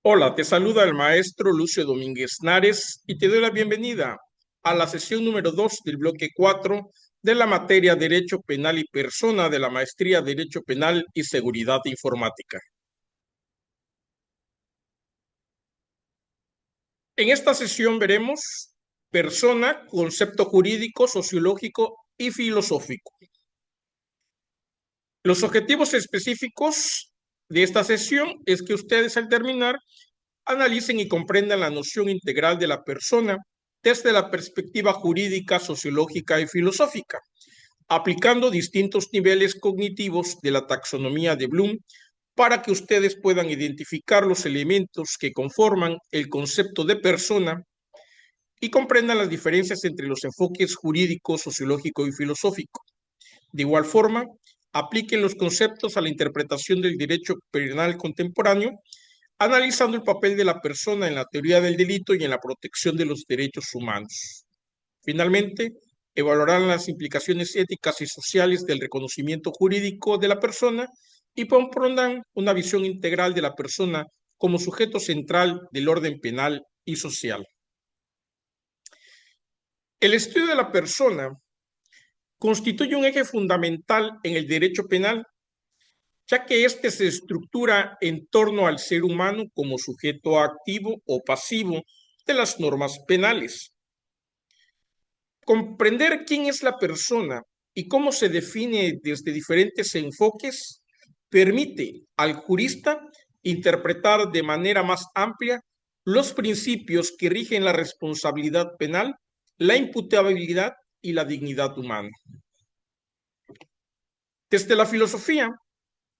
Hola, te saluda el maestro Lucio Domínguez Nares y te doy la bienvenida a la sesión número 2 del bloque 4 de la materia Derecho Penal y Persona de la maestría Derecho Penal y Seguridad Informática. En esta sesión veremos persona, concepto jurídico, sociológico y filosófico. Los objetivos específicos de esta sesión es que ustedes al terminar analicen y comprendan la noción integral de la persona desde la perspectiva jurídica, sociológica y filosófica, aplicando distintos niveles cognitivos de la taxonomía de Bloom para que ustedes puedan identificar los elementos que conforman el concepto de persona y comprendan las diferencias entre los enfoques jurídico, sociológico y filosófico. De igual forma, apliquen los conceptos a la interpretación del derecho penal contemporáneo, analizando el papel de la persona en la teoría del delito y en la protección de los derechos humanos. Finalmente, evaluarán las implicaciones éticas y sociales del reconocimiento jurídico de la persona y propondrán una visión integral de la persona como sujeto central del orden penal y social. El estudio de la persona constituye un eje fundamental en el derecho penal, ya que éste se estructura en torno al ser humano como sujeto activo o pasivo de las normas penales. Comprender quién es la persona y cómo se define desde diferentes enfoques permite al jurista interpretar de manera más amplia los principios que rigen la responsabilidad penal, la imputabilidad y la dignidad humana. Desde la filosofía,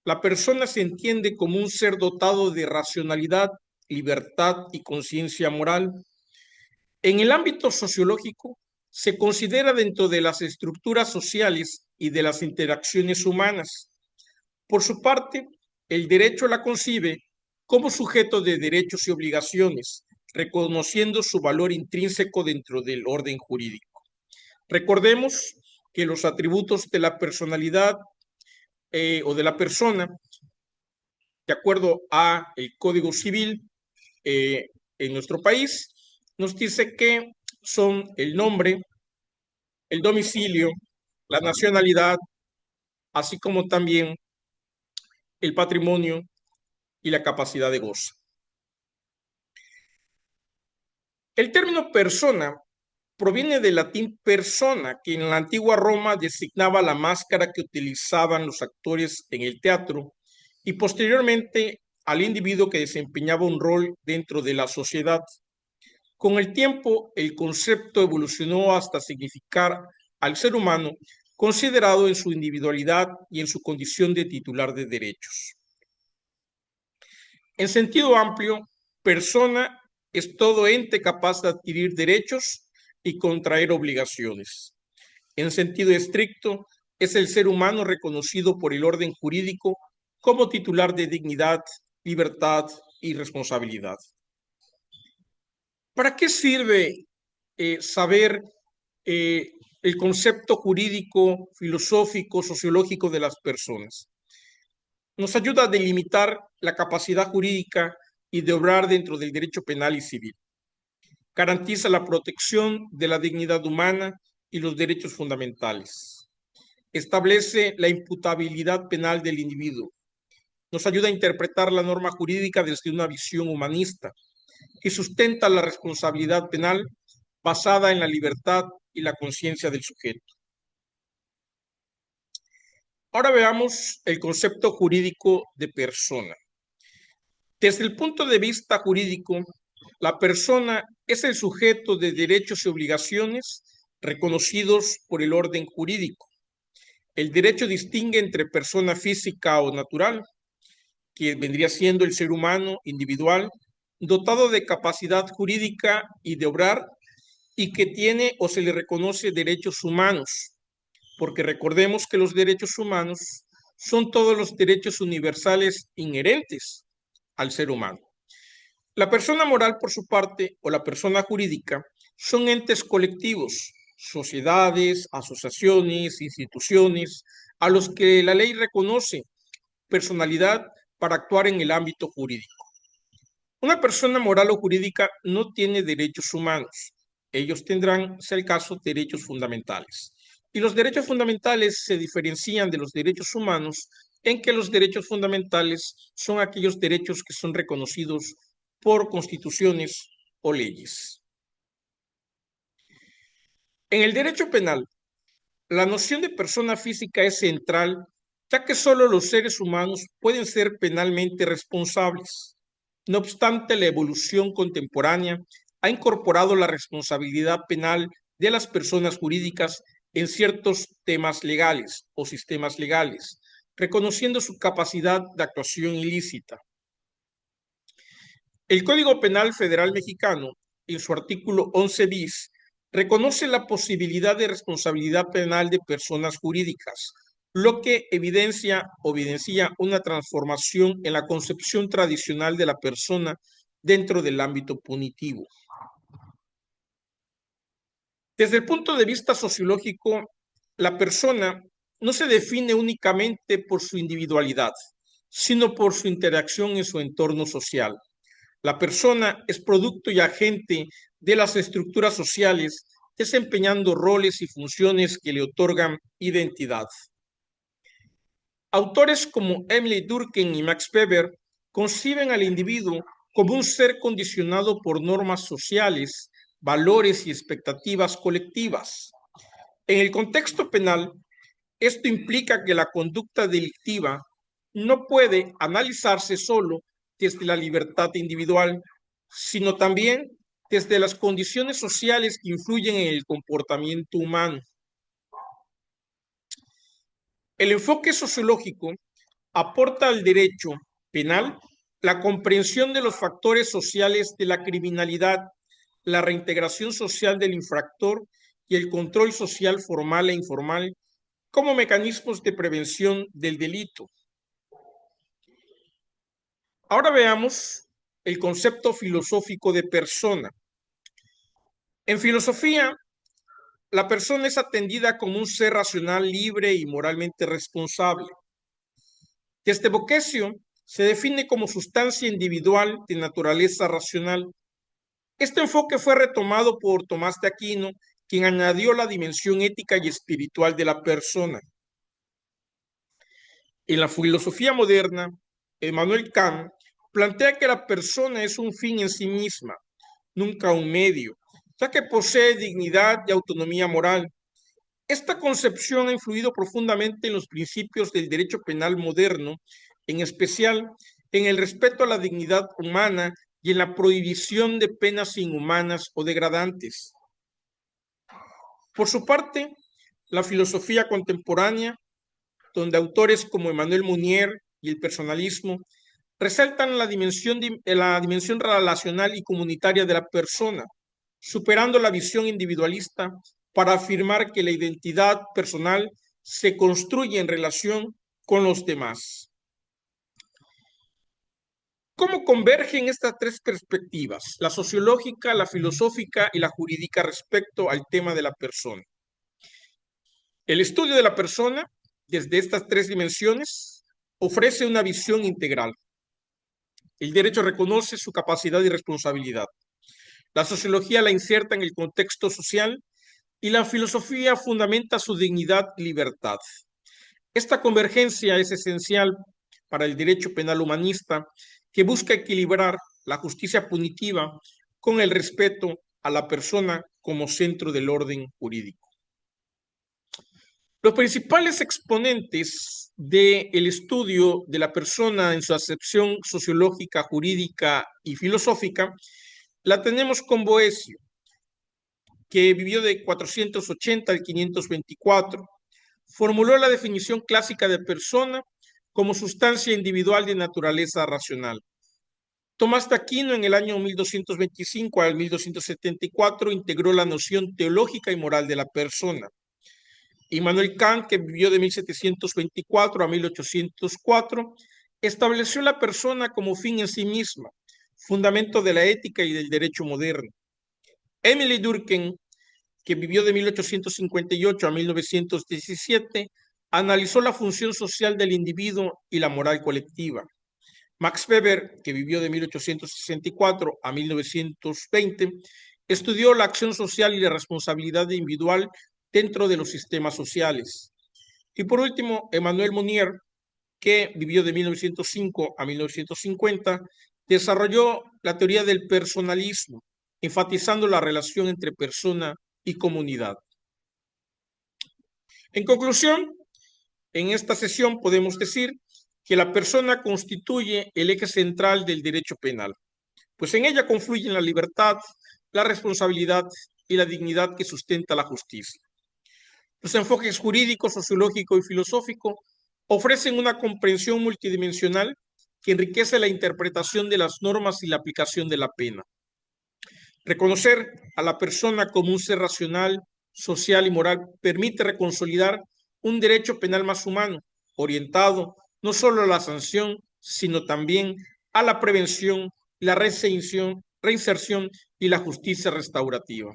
la persona se entiende como un ser dotado de racionalidad, libertad y conciencia moral. En el ámbito sociológico, se considera dentro de las estructuras sociales y de las interacciones humanas. Por su parte, el derecho la concibe como sujeto de derechos y obligaciones, reconociendo su valor intrínseco dentro del orden jurídico. Recordemos que los atributos de la personalidad o de la persona, de acuerdo a el Código Civil eh, en nuestro país, nos dice que son el nombre, el domicilio, la nacionalidad, así como también el patrimonio y la capacidad de gozo. El término persona proviene del latín persona, que en la antigua Roma designaba la máscara que utilizaban los actores en el teatro y posteriormente al individuo que desempeñaba un rol dentro de la sociedad. Con el tiempo, el concepto evolucionó hasta significar al ser humano considerado en su individualidad y en su condición de titular de derechos. En sentido amplio, persona es todo ente capaz de adquirir derechos y contraer obligaciones. En sentido estricto, es el ser humano reconocido por el orden jurídico como titular de dignidad, libertad y responsabilidad. ¿Para qué sirve saber eh, el concepto jurídico, filosófico, sociológico de las personas? Nos ayuda a delimitar la capacidad jurídica y de obrar dentro del derecho penal y civil. Garantiza la protección de la dignidad humana y los derechos fundamentales. Establece la imputabilidad penal del individuo. Nos ayuda a interpretar la norma jurídica desde una visión humanista que sustenta la responsabilidad penal basada en la libertad y la conciencia del sujeto. Ahora veamos el concepto jurídico de persona. Desde el punto de vista jurídico, la persona es el sujeto de derechos y obligaciones reconocidos por el orden jurídico. El derecho distingue entre persona física o natural, que vendría siendo el ser humano individual, dotado de capacidad jurídica y de obrar, y que tiene o se le reconoce derechos humanos, porque recordemos que los derechos humanos son todos los derechos universales inherentes al ser humano. La persona moral, por su parte, o la persona jurídica, son entes colectivos, sociedades, asociaciones, instituciones, a los que la ley reconoce personalidad para actuar en el ámbito jurídico. Una persona moral o jurídica no tiene derechos humanos. Ellos tendrán, si es el caso, derechos fundamentales. Y los derechos fundamentales se diferencian de los derechos humanos en que los derechos fundamentales son aquellos derechos que son reconocidos por constituciones o leyes. En el derecho penal, la noción de persona física es central, ya que solo los seres humanos pueden ser penalmente responsables. No obstante, la evolución contemporánea ha incorporado la responsabilidad penal de las personas jurídicas en ciertos temas legales o sistemas legales, reconociendo su capacidad de actuación ilícita. El Código Penal Federal Mexicano, en su artículo 11 bis, reconoce la posibilidad de responsabilidad penal de personas jurídicas, lo que evidencia una transformación en la concepción tradicional de la persona dentro del ámbito punitivo. Desde el punto de vista sociológico, la persona no se define únicamente por su individualidad, sino por su interacción en su entorno social. La persona es producto y agente de las estructuras sociales, desempeñando roles y funciones que le otorgan identidad. Autores como Emily Durkheim y Max Weber conciben al individuo como un ser condicionado por normas sociales, valores y expectativas colectivas. En el contexto penal, esto implica que la conducta delictiva no puede analizarse solo desde la libertad individual, sino también desde las condiciones sociales que influyen en el comportamiento humano. El enfoque sociológico aporta al derecho penal la comprensión de los factores sociales de la criminalidad, la reintegración social del infractor y el control social formal e informal como mecanismos de prevención del delito. Ahora veamos el concepto filosófico de persona. En filosofía, la persona es atendida como un ser racional, libre y moralmente responsable. Desde Boccaccio se define como sustancia individual de naturaleza racional. Este enfoque fue retomado por Tomás de Aquino, quien añadió la dimensión ética y espiritual de la persona. En la filosofía moderna, Immanuel Kant plantea que la persona es un fin en sí misma, nunca un medio, ya que posee dignidad y autonomía moral. Esta concepción ha influido profundamente en los principios del derecho penal moderno, en especial en el respeto a la dignidad humana y en la prohibición de penas inhumanas o degradantes. Por su parte, la filosofía contemporánea, donde autores como Emmanuel Mounier y el personalismo resaltan la dimensión relacional y comunitaria de la persona, superando la visión individualista para afirmar que la identidad personal se construye en relación con los demás. ¿Cómo convergen estas tres perspectivas, la sociológica, la filosófica y la jurídica respecto al tema de la persona? El estudio de la persona, desde estas tres dimensiones, ofrece una visión integral. El derecho reconoce su capacidad y responsabilidad. La sociología la inserta en el contexto social y la filosofía fundamenta su dignidad y libertad. Esta convergencia es esencial para el derecho penal humanista, que busca equilibrar la justicia punitiva con el respeto a la persona como centro del orden jurídico. Los principales exponentes del estudio de la persona en su acepción sociológica, jurídica y filosófica la tenemos con Boecio, que vivió de 480 al 524. Formuló la definición clásica de persona como sustancia individual de naturaleza racional. Tomás de Aquino, en el año 1225 al 1274, integró la noción teológica y moral de la persona. Immanuel Kant, que vivió de 1724 a 1804, estableció la persona como fin en sí misma, fundamento de la ética y del derecho moderno. Emily Durkheim, que vivió de 1858 a 1917, analizó la función social del individuo y la moral colectiva. Max Weber, que vivió de 1864 a 1920, estudió la acción social y la responsabilidad individual dentro de los sistemas sociales. Y por último, Emmanuel Mounier, que vivió de 1905 a 1950, desarrolló la teoría del personalismo, enfatizando la relación entre persona y comunidad. En conclusión, en esta sesión podemos decir que la persona constituye el eje central del derecho penal, pues en ella confluyen la libertad, la responsabilidad y la dignidad que sustenta la justicia. Los enfoques jurídico, sociológico y filosófico ofrecen una comprensión multidimensional que enriquece la interpretación de las normas y la aplicación de la pena. Reconocer a la persona como un ser racional, social y moral permite reconsolidar un derecho penal más humano, orientado no solo a la sanción, sino también a la prevención, la reinserción y la justicia restaurativa.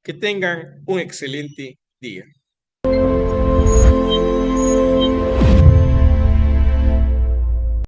Que tengan un excelente día.